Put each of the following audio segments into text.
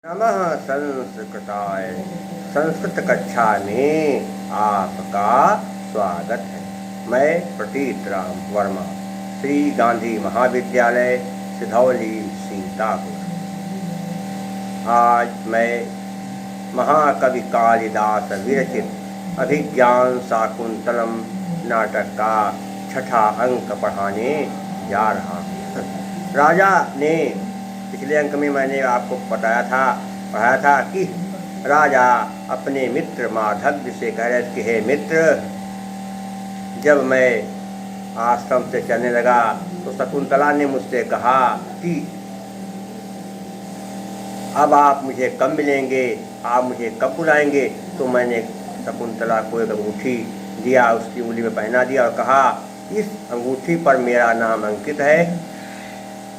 नमः संस्कृताय। संस्कृत कक्षा में आपका स्वागत है। मैं प्रतीत राम वर्मा, श्री गांधी महाविद्यालय, सिधौली, सीतापुर। आज मैं महाकवि कालिदास विरचित अभिज्ञान शाकुंतलम नाटक का छठा अंक पढ़ाने जा रहा हूँ। राजा ने पिछले अंक में मैंने आपको पढ़ाया था कि राजा अपने मित्र माधव्य से कह रहे थे कि हे मित्र, जब मैं आश्रम से चलने लगा तो शकुंतला ने मुझसे कहा कि अब आप मुझे कब मिलेंगे, आप मुझे कब बुलाएंगे। तो मैंने शकुंतला को एक अंगूठी दिया, उसकी उंगली में पहना दिया और कहा, इस अंगूठी पर मेरा नाम अंकित है।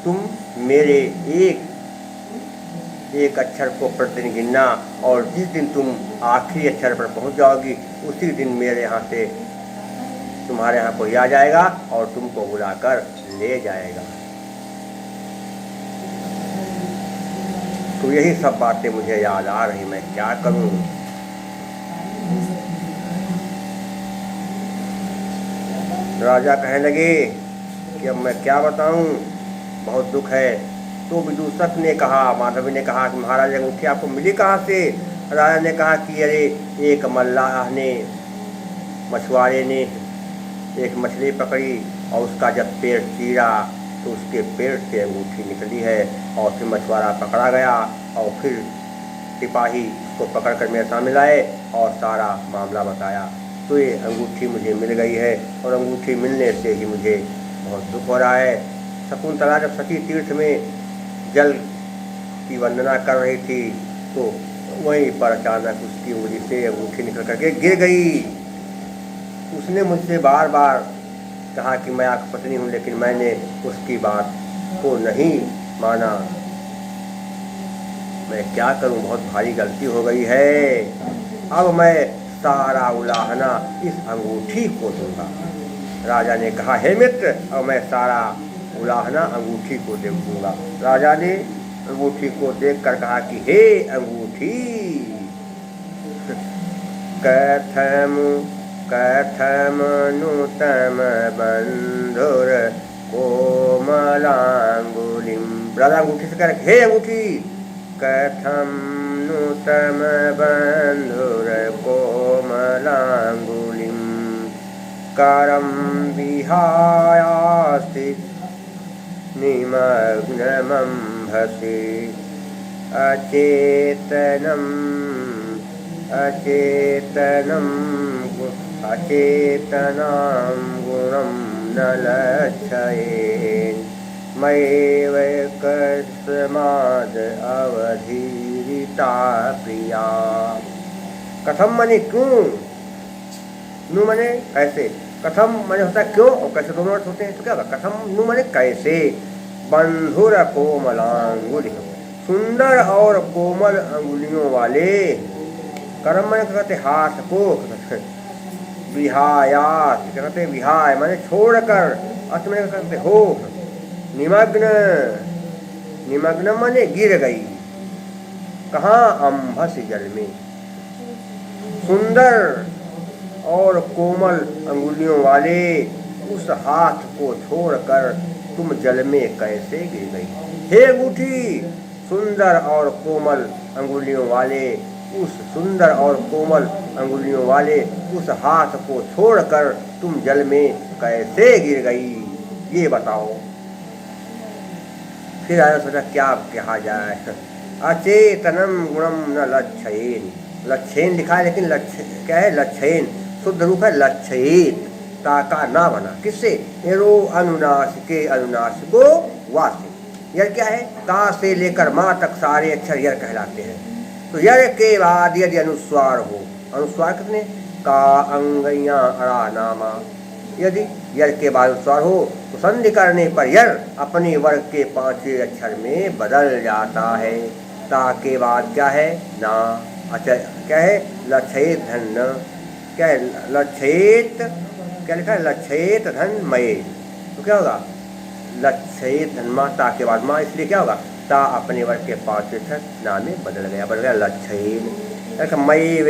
तुम मेरे एक अक्षर को प्रतिदिन गिनना और जिस दिन तुम आखिरी अक्षर पर पहुंच जाओगी उसी दिन मेरे यहाँ से तुम्हारे यहाँ कोई आ जाएगा और तुमको बुलाकर ले जाएगा। तो यही सब बातें मुझे याद आ रही, मैं क्या करूं। राजा कहने लगे कि अब मैं क्या बताऊं, बहुत दुख है। तो विदूषक ने कहा, माधवी ने कहा कि महाराज अंगूठी आपको मिली कहाँ से। राजा ने कहा कि अरे एक मल्लाह ने, मछुआरे ने एक मछली पकड़ी और उसका जब पेट चीरा तो उसके पेट से अंगूठी निकली है और फिर मछुआरा पकड़ा गया और फिर सिपाही उसको पकड़ कर मेरे सामने लाए और सारा मामला बताया। तो ये अंगूठी मुझे मिल गई है और अंगूठी मिलने से ही मुझे बहुत दुख हो रहा है। शकुंतला जब सती तीर्थ में जल की वंदना कर रही थी तो वहीं पर अचानक उसकी उंगली से अंगूठी निकल करके गिर गई। उसने मुझसे बार बार कहा कि मैं आपकी पत्नी हूँ, लेकिन मैंने उसकी बात को नहीं माना। मैं क्या करूँ, बहुत भारी गलती हो गई है। अब मैं सारा उलाहना इस अंगूठी को दूंगा। राजा ने कहा, हे मित्र, अब मैं सारा उलाहना अंगूठी को देखूंगा। राजा ने अंगूठी को देखकर कहा कि हे अंगूठी, कथम कथम नूतम बंधुर कोमलांगुलिम। राजा अंगूठी से कह रहे, हे अंगूठी, कथम नूतम बंधुर कोमलांगुलिम करम विहायास्ति निमग्नमंभसि अचेतनं गुणं न लक्षयेन् मयैव कस्माद् अवधीरिता प्रिया। कथम मने क्यों, नु मने कैसे, कथम मने होता है क्यों और कैसे, दोनों अर्थ होते हैं। तो क्या होगा, कथम नु मने कैसे, बंधुर कोमलांगुलि, सुंदर और कोमल अंगुलियों वाले, करम मने कहते हाथ को, विहायात कहते विहाय माने छोड़कर, अर्थ में कहते हो, निमग्न, निमग्न माने गिर गई, कहाँ, अंभस जल में। सुंदर और कोमल अंगुलियों वाले उस हाथ को छोड़कर तुम जल में कैसे गिर गई। हे अंगूठी, सुंदर और कोमल अंगुलियों वाले उस सुंदर और कोमल अंगुलियों वाले उस हाथ को छोड़कर तुम जल में कैसे गिर गई, ये बताओ। फिर आया सोचा क्या कहा जाए। अचेतनम गुणम न लक्षयेन, लक्षयेन लिखा है लेकिन लक्ष्य क्या है, लक्षयेन शुद्ध रूप है लक्षयेत, ताका ना बना, किससे, एरो अनुनाश के अनुनाश को वासे। यर क्या है, ता से लेकर माँ तक सारे अक्षर यर कहलाते हैं। तो यर के बाद यदि अनुस्वार हो, अनुस्वार कितने, का अंगैया अड़ा नामा, यदि यर के बाद अनुस्वार हो तो संधि करने पर यर अपने वर्ग के पांचवें अक्षर में बदल जाता है। ता के बाद क्या है, ना, अच्छा क्या है, लक्षयेत धन न, क्या है, लक्षयेत, क्या लिखा है, लक्षयेत धन मये। तो क्या होगा, लक्षयेत धन माता के बाद माँ, इसलिए क्या होगा, ता अपने वर्ग के पांचवें अक्षर ना में बदल गया लच्छेन। मयेव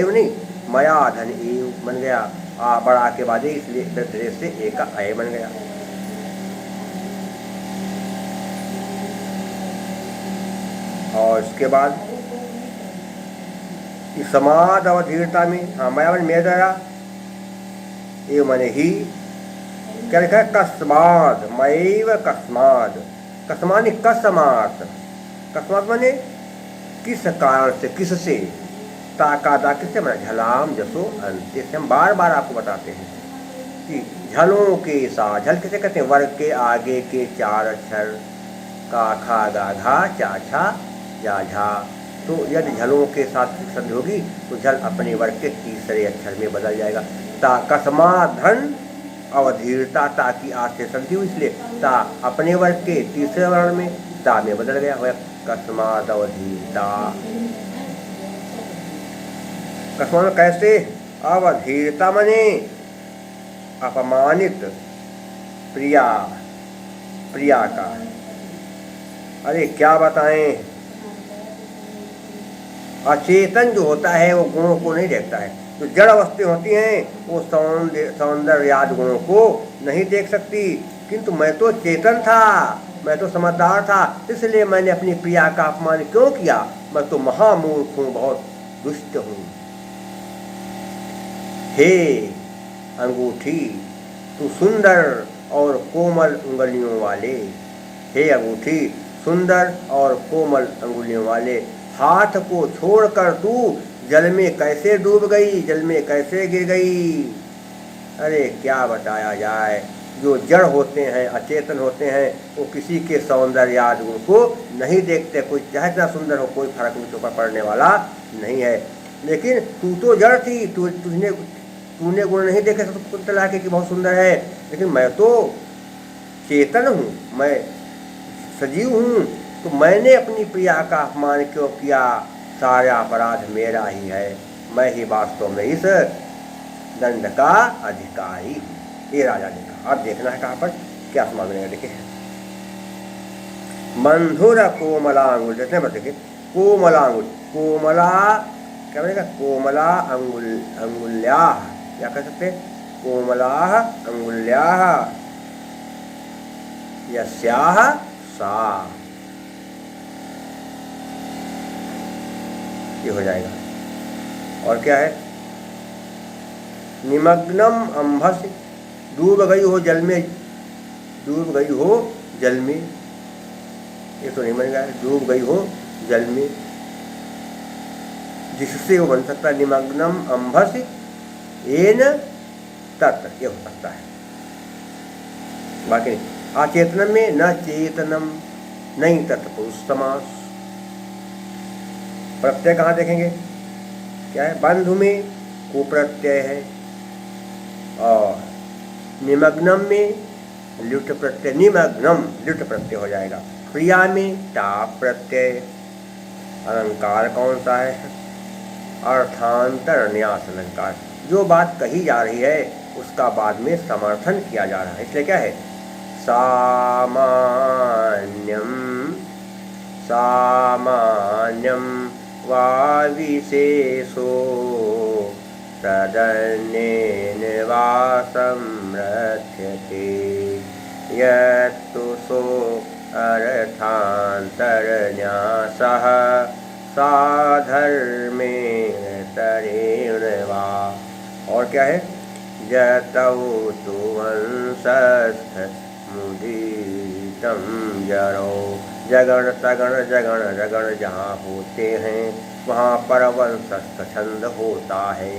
नहीं, मया धन एव बन गया। आ बड़ा के बाद इसलिए धीरे से एक का अय बन गया। और इसके बाद समाद अवधीरता में, हाँ मया मन में द्वारा ये मन ही क्या लिखा है, कस्माद, मयैव कस्माद, कस्माद कस्मात, कस्मात माने किस कारण से, किससे, ताकादा किससे माना, झलाम जसो अंत्य से। हम बार बार आपको बताते हैं कि झलों के साथ, झल किसे कहते हैं, वर्ग के आगे के चार अक्षर का, खा गा घा चा छा जा झा, तो यदि झलों के साथ संधि होगी तो झल अपने वर्ग के तीसरे अक्षर में बदल जाएगा। ता कस्माधन अवधीरता, ता की आज से संधि हुई इसलिए ता अपने वर्ग के तीसरे वर्ण में ता में बदल गया, हुआ कस्माद अवधीरता। कस्माद कैसे, अवधीरता मने अपमानित, प्रिया, प्रिया का। अरे क्या बताएं, अचेतन जो होता है वो गुणों को नहीं देखता है। जो जड़ वस्तुएं होती हैं वो सौंदर्यादि गुणों को नहीं देख सकती, किंतु मैं तो चेतन था, मैं तो समझदार था, इसलिए मैंने अपनी प्रिया का अपमान क्यों किया। मैं तो महामूर्ख हूँ, बहुत दुष्ट हूँ। हे अंगूठी, तू सुंदर और कोमल उंगलियों वाले, हे अंगूठी सुंदर और कोमल अंगुलियों वाले, हाथ को छोड़कर तू जल में कैसे डूब गई, जल में कैसे गिर गई। अरे क्या बताया जाए, जो जड़ होते हैं, अचेतन होते हैं, वो किसी के सौंदर्यादि गुण को नहीं देखते। कोई चाहे इतना सुंदर हो, कोई फर्क उनके ऊपर पड़ने वाला नहीं है। लेकिन तू तो जड़ थी, तूने गुण नहीं देखे तो खुद ला के कि बहुत सुंदर है, लेकिन मैं तो चेतन हूँ, मैं सजीव हूँ, तो मैंने अपनी प्रिया का अपमान क्यों किया। सारा अपराध मेरा ही है, मैं ही वास्तव में इस दंड का अधिकारी हूँ। ये राजा ने कहा। अब देखना है कहाँ पर क्या समझ में लिखे, मंधुर कोमलांगुल, देखते हैं देखिए, कोमलांगुल, कोमला क्या बनेगा, कोमला अंगुल्या, क्या कह सकते हैं, कोमला अंगुल्या यस्याह सा, ये हो जाएगा। और क्या है, निमग्नम अंभस, डूब गई हो जल में, डूब गई हो जल में, ये तो नहीं बनेगा, डूब गई हो जल में, जिससे वो बन सकता है निमग्नम अंभस एन तत्, ये हो सकता है। बाकी अचेतनम में न चेतनम नहीं तत्पुरुष समास। प्रत्यय कहाँ देखेंगे, क्या है, बंधु में को प्रत्यय है, और निमग्नम में लुट प्रत्यय, निमग्नम लुट प्रत्यय हो जाएगा। प्रिया में टा प्रत्यय। अलंकार कौन सा है, अर्थांतर न्यास अलंकार। जो बात कही जा रही है उसका बाद में समर्थन किया जा रहा है, इसलिए क्या है, सामान्यम, सामान्यम वा विशेषो तदन्येन वा संरक्ष्यते, यत्तु सो अर्थान्तरन्यासः साधर्मेण तरेण वा। और क्या है, जतौ तु वंशस्थ मुदितं जरो, जगण तगण जगण रगण जहाँ होते हैं वहाँ पर वंशस्थ छंद होता है।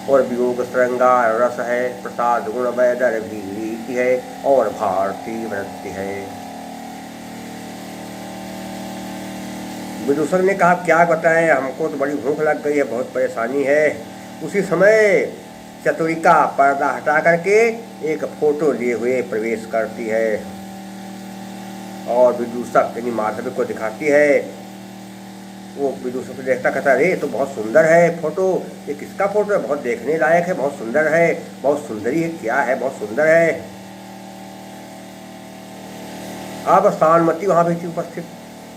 और वियोग श्रृंगार रस है, प्रसाद गुण वैदर भी रीति है, और भारतीय वृत्ति है। विदूषक ने कहा क्या बताएं, हमको तो बड़ी भूख लग गई है, बहुत परेशानी है। उसी समय चतुरिका पर्दा हटा करके एक फोटो लिए हुए प्रवेश करती है और विदूषक यानी माधवी को दिखाती है। वो विदूषक को देखता कहता है, तो बहुत सुंदर है फोटो, ये किसका फोटो है, बहुत देखने लायक है, बहुत सुंदर है, बहुत सुंदरी है, क्या है, बहुत सुंदर है। अब सानुमति वहाँ भी थी उपस्थित,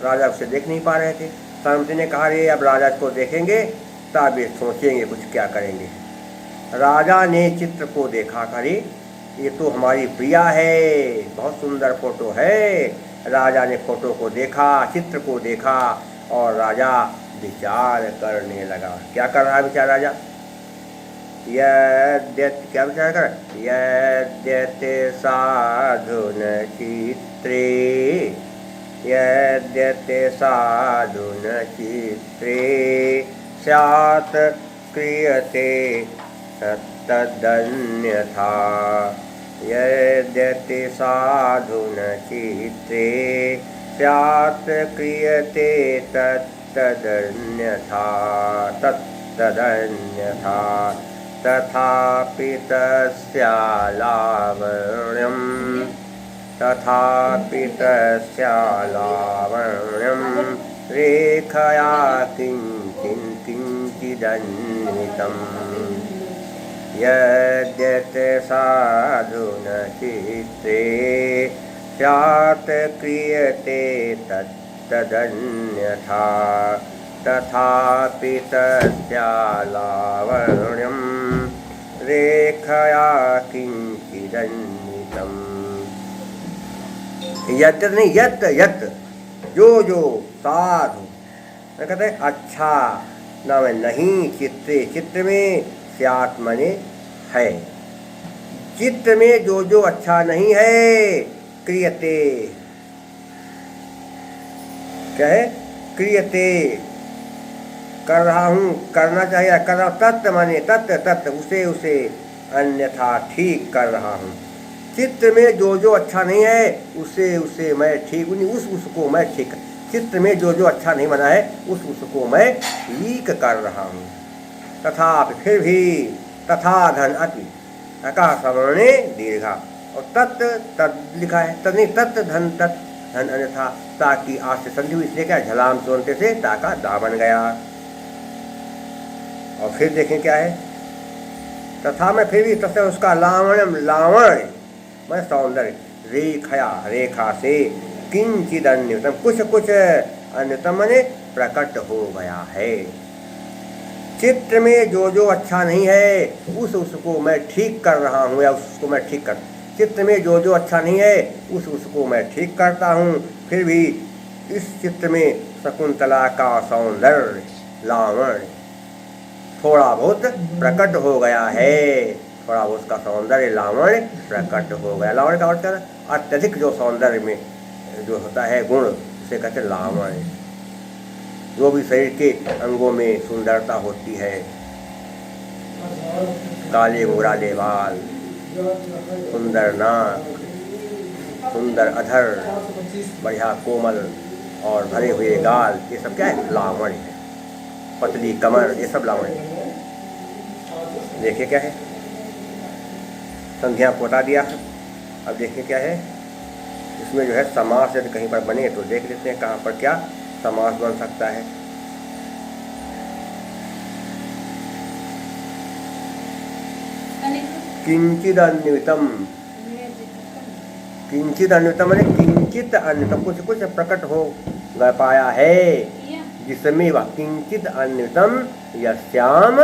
राजा उसे देख नहीं पा रहे थे। सानुमति ने कहा रे अब राजा को देखेंगे तब ये सोचेंगे कुछ क्या करेंगे। राजा ने चित्र को देखा, अरे ये तो हमारी प्रिया है, बहुत सुंदर फोटो है। राजा ने फोटो को देखा, चित्र को देखा और राजा विचार करने लगा। क्या कर रहा है विचार राजा? क्या विचार कर? यद्यते साधुन चित्रे, यद्यते साधुन चित्रे स्यात् क्रियते तदन्यथा, यद्यते साधुन चित्रे स्यात् क्रियते तदन्यथा, तदन्यथा तथापि तस्या लावण्यं, तथापि तस्या लावण्यं रेखया किञ्चिदन्वितम्, यद्यते साधुन चित्रे स्यात् क्रियते तदन्यथा, तथापि तस्या लावण्यं रेखया किञ्चिदन्वितम्। यत् नहीं, यत् यत् जो साधु कहते हैं अच्छा न में नहीं, चित्रे चित्र में, स्यात् मने है, चित्त में जो अच्छा नहीं है, क्रियते क्या है? क्रियते कर रहा हूँ, करना चाहिए, कर रहा हूँ, तत् माने तत् उसे अन्यथा ठीक कर रहा हूँ। चित्त में जो अच्छा नहीं है उसे मैं ठीक, उसको मैं ठीक, चित्त में जो अच्छा नहीं बना है उसको मैं ठीक कर रहा हूँ। तथा फिर भी, तथा धन अति अका सवर्णे दीर्घा और तत् लिखा है, तत् नहीं, तत् धन धन अन्यथा, ताकि आज से संधि हुई, इसलिए क्या झलाम सोनते से ताका दा बन गया। और फिर देखें क्या है, तथा में फिर भी तथा उसका लावण्यम, लावण्य मैं सौंदर्य, रेखया रेखा से, किंचिद अन्यतम कुछ अन्यतम मने प्रकट हो गया है। चित्र में जो अच्छा नहीं है उसको मैं ठीक कर रहा हूँ, या उसको मैं ठीक कर, चित्र में जो अच्छा नहीं है उसको मैं ठीक करता हूँ। फिर भी इस चित्र में शकुंतला का सौंदर्य, लावण्य थोड़ा बहुत प्रकट हो गया है, थोड़ा बहुत उसका सौंदर्य लावण्य प्रकट हो गया। लावण्य का अर्थ है अत्यधिक जो सौंदर्य में जो होता है गुण, उसे कहते हैं लावण्य। जो भी शरीर के अंगों में सुंदरता होती है, काले मुराले बाल, सुंदर नाक, सुंदर अधर, बढ़िया कोमल और भरे हुए गाल, ये सब क्या है? लावण्य है। पतली कमर, ये सब लावण्य है। देखिए क्या है, संध्या को बता दिया। अब देखिए क्या है इसमें जो है समास यदि कहीं पर बने तो देख लेते हैं कहाँ पर क्या समास बन सकता है। किंचिद अन्वितम, किंचिद अन्वितम माने किंचित अन्वितम, कुछ प्रकट हो पाया है, जिसमें वह किंचित अन्वितम यस्याम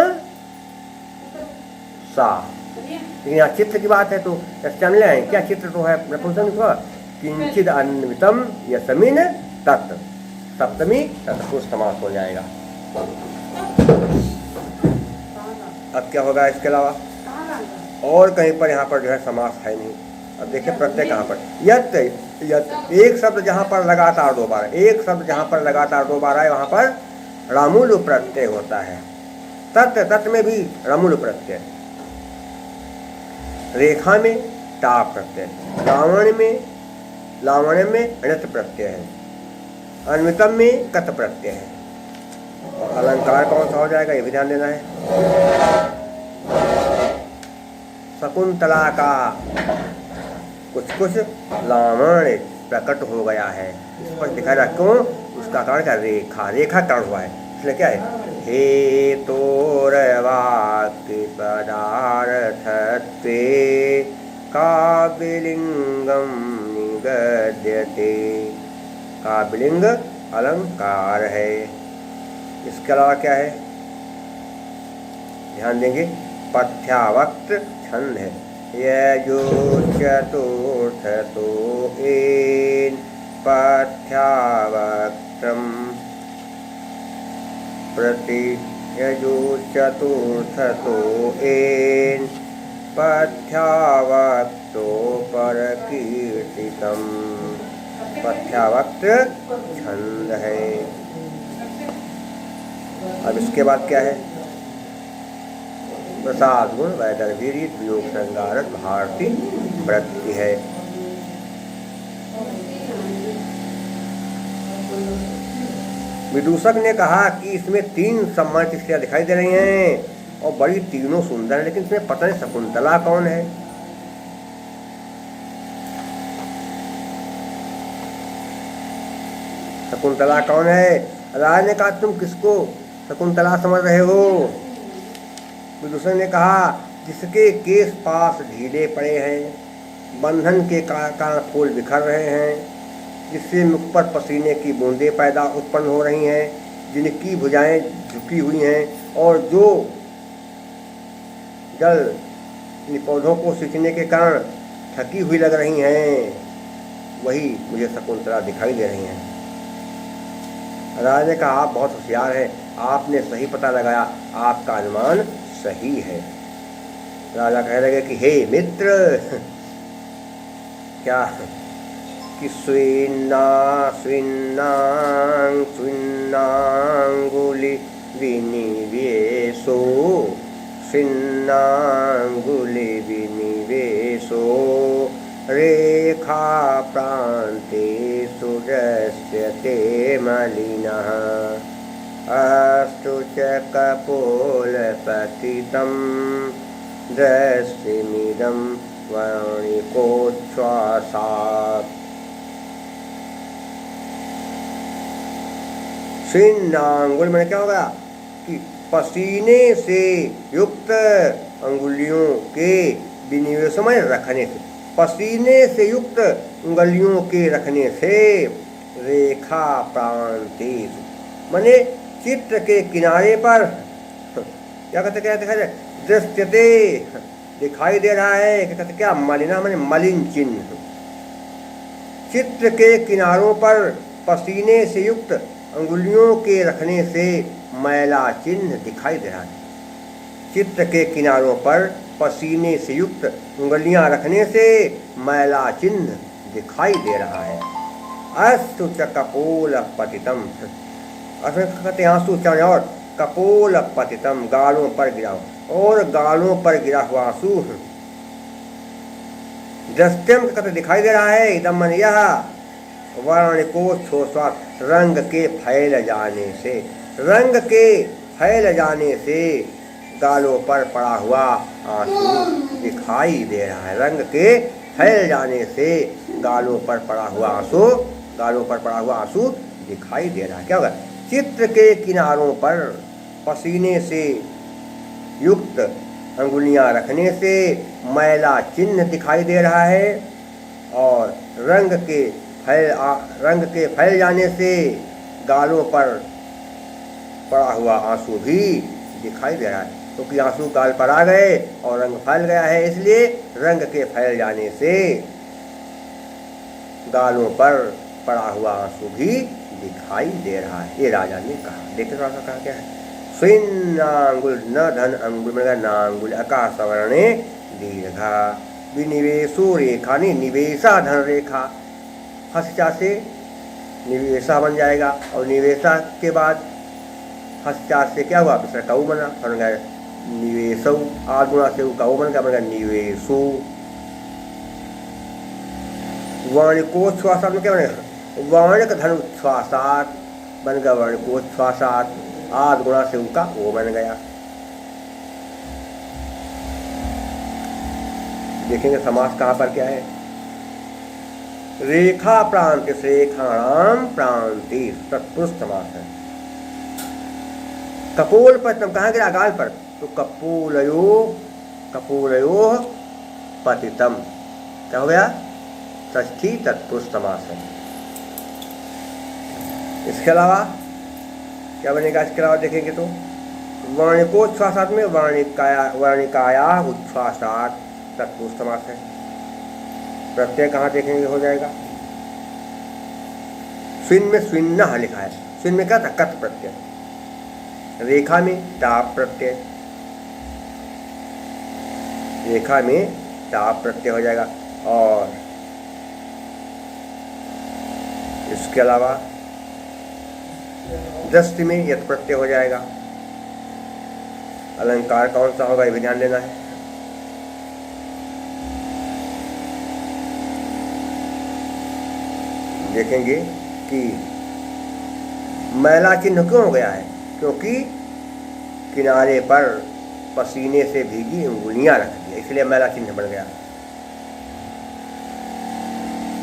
सा। लेकिन यहाँ चित्र की बात है तो यस्याम ले आए, क्या चित्र तो है नपुंसक, किंचिद अन्वितम यस्मिन तत्, सप्तमी तत्पुरुष समास हो जाएगा। अब क्या होगा इसके अलावा? और कहीं पर यहाँ पर जो है समास है नहीं। अब देखिए प्रत्यय कहाँ पर, यत यत, एक शब्द जहाँ पर लगातार दो बार, एक शब्द जहाँ पर लगातार दो बार आए वहाँ पर रामूल प्रत्यय होता है। तत् में भी रामूल प्रत्यय, रेखा में टा प्रत्यय, लावण्य में अणत प्रत्यय है, अन्वितम में कत प्रत्यय है। और अलंकार कौन सा हो जाएगा ये भी ध्यान देना है। शकुंतला का कुछ लावण्य प्रकट हो गया है, इस पर दिखा रहा क्यों? उसका कारण क्या? रेखा, रेखा कारण हुआ है, इसलिए क्या है? हे तोरवाक्य पदार्थत्वे काव्यलिंगम गद्यते। काव्यलिंग अलंकार है। इसके अलावा क्या है, ध्यान देंगे, पथ्यावक्त छंद है। यजो चतुर्थ तो एन पथ्यावक्त्रम प्रति यजो चतुर्थ तो एन पथ्यावक्तो परकीर्तितम। पथ्यावक्त छंद है। अब इसके बाद क्या है, प्रसाद गुण वैदर्भीरित वियोग श्रृंगारक भारती वृत्ति है। विदूषक ने कहा कि इसमें 3 सम्मानित स्त्रियां दिखाई दे रही हैं और बड़ी तीनों सुंदर है, लेकिन इसमें पता नहीं शकुंतला कौन है। शकुंतला कौन है? राजा ने कहा तुम किसको शकुंतला समझ रहे हो? विदूषक ने कहा जिसके केस पास ढीले पड़े हैं, बंधन के कारण फूल बिखर रहे हैं, जिससे मुख पर पसीने की बूंदें पैदा उत्पन्न हो रही हैं, जिनकी भुजाएं झुकी हुई हैं और जो जल इन पौधों को सींचने के कारण थकी हुई लग रही हैं, वही मुझे शकुंतला दिखाई दे रही हैं। राजा ने कहा आप बहुत होशियार हैं, आपने सही पता लगाया, आपका अनुमान सही है। राजा कहने लगे कि हे मित्र, क्या कि स्विन्नांगुलि विनिवेशो रेखा प्रान्ते सुदृश्यते मलिनः अस्तु च कपोलपतितं दृश्यमिदं वर्णिकोच्छ्वासात्। स्विन्नांगुल में क्या होगा कि पसीने से युक्त अंगुलियों के विनिवेश में रखने से, पसीने से युक्त उंगलियों के रखने से रेखा प्रांतेश माने चित्र के किनारे पर क्या कहते क्या दिखाई दे, दृश्यते दिखाई दे रहा है। क्या कहते क्या, मलिना माने मलिन चिन्ह। चित्र के किनारों पर पसीने से युक्त अंगुलियों के रखने से मैला चिन्ह दिखाई दे रहा है। चित्र के किनारों पर पसीने से युक्त उंगलियां रखने से मैला चिन्ह दिखाई दे रहा है। अस्तु च कपोल पतितम, कहते आंसू उच्चारण और कपोल पतितम गालों पर गिरा, और गालों पर गिरा हुआ आंसू दृष्टम कहते दिखाई दे रहा है। इदम मन यह वर्णिकोच्छ्वासात् रंग के फैल जाने से, रंग के फैल जाने से गालों पर पड़ा हुआ आंसू दिखाई दे रहा है। रंग के फैल जाने से गालों पर पड़ा हुआ आंसू, गालों पर पड़ा हुआ आंसू दिखाई दे रहा है। क्या होगा, चित्र के किनारों पर पसीने से युक्त अंगुलियां रखने से मैला चिन्ह दिखाई दे रहा है, और रंग के फैल जाने से गालों पर पड़ा हुआ आंसू भी दिखाई दे रहा है। क्योंकि तो आंसू गाल पर आ गए और रंग फैल गया है, इसलिए रंग के फैल जाने से गालों पर पड़ा हुआ आंसू भी दिखाई दे रहा है। ये राजा ने कहा। देखते थोड़ा सा कहा क्या है, स्विन्नांगुल न धन अंगुल में नांगुल आकाश वर्णे दीर्घा विनिवेशो रेखा ने निवेशा धन रेखा, हस्या से निवेशा बन जाएगा, और निवेशा के बाद हस्या से क्या हुआ, दूसरा कऊ बना, बन गया निवेशो, आगुणा से कऊ बन गया, बन गया निवेशो। वर्णिकोच्छ्वासात् में क्या बनेगा, वर्णिक धन उच्छ्वासात् बन गया वर्णिकोच्छ्वासात्, आद गुणा से उनका वो बन गया। देखेंगे समास कहाँ पर क्या है, रेखा प्रांत से रेखाणाम प्रांति तत्पुरुष समास है। कपोल पतितम कहाँ गिरा, गाल पर, तो कपोलयो पतितम क्या हो गया, षष्ठी तत्पुरुष समास है। इसके अलावा क्या बनेगा? इसके अलावा देखेंगे तो वर्णिकोच्छ्वासात में वर्णिकाया उच्छ्वासात तत्पुरुष समास है। प्रत्यय कहाँ देखेंगे हो जाएगा? स्विन में स्विन्नः लिखा है। स्विन में क्या था? कत प्रत्यय। रेखा में टाप प्रत्यय, रेखा में टाप प्रत्यय हो जाएगा। और इसके अलावा दृष्टि में यत प्रत्यय हो जाएगा। अलंकार कौन सा होगा ये भी ध्यान देना है। देखेंगे कि मैला चिन्ह क्यों हो गया है? क्योंकि किनारे पर पसीने से भीगी उंगलियां रख दी, इसलिए मैला चिन्ह बन गया।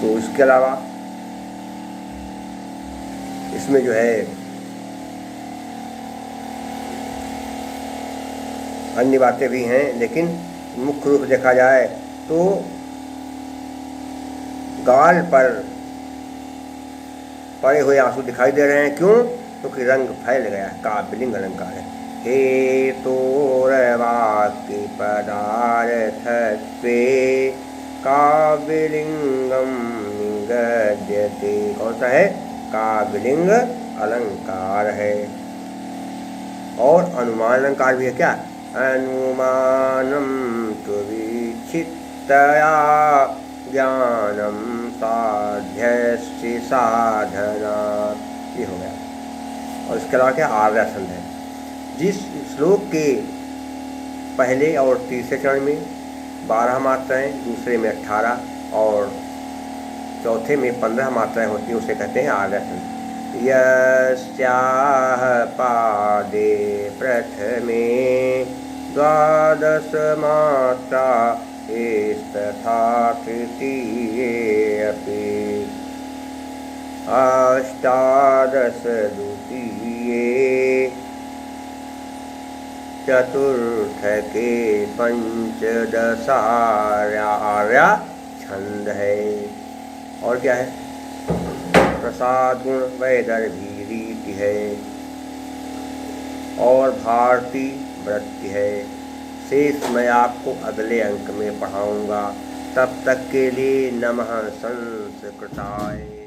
तो इसके अलावा इसमें जो है अन्य बातें भी हैं, लेकिन मुख्य रूप देखा जाए तो गाल पर पड़े हुए आंसू दिखाई दे रहे हैं। क्यों? क्योंकि रंग फैल गया है। काव्यलिंग अलंकार है। हे तोरवाक्य पदार्थत्वे काव्यलिंगम निगद्यते। कौन सा है? काव्यलिंग अलंकार है। और अनुमान अलंकार भी है। क्या? अनुमानम तु विचित्तया ज्ञानम साध्यस्य साधना। ये हो गया। और इसके अलावा क्या? आर्यासंध है। जिस श्लोक के पहले और तीसरे चरण में 12 मात्राएं, दूसरे में 18 और चौथे में 15 मात्राएं होती हैं, उसे कहते हैं आर्यासंध। यस्याह पादे प्रथमे 12 मात्रा तथा तृतीये अपि 18 द्वितीये चतुर्थ के 15 आर्या छंद है। और क्या है? प्रसाद गुण वैदर्भी रीति है और भारती वृत्ति है। शेष मैं आपको अगले अंक में पढ़ाऊंगा। तब तक के लिए नमः संस्कृताय।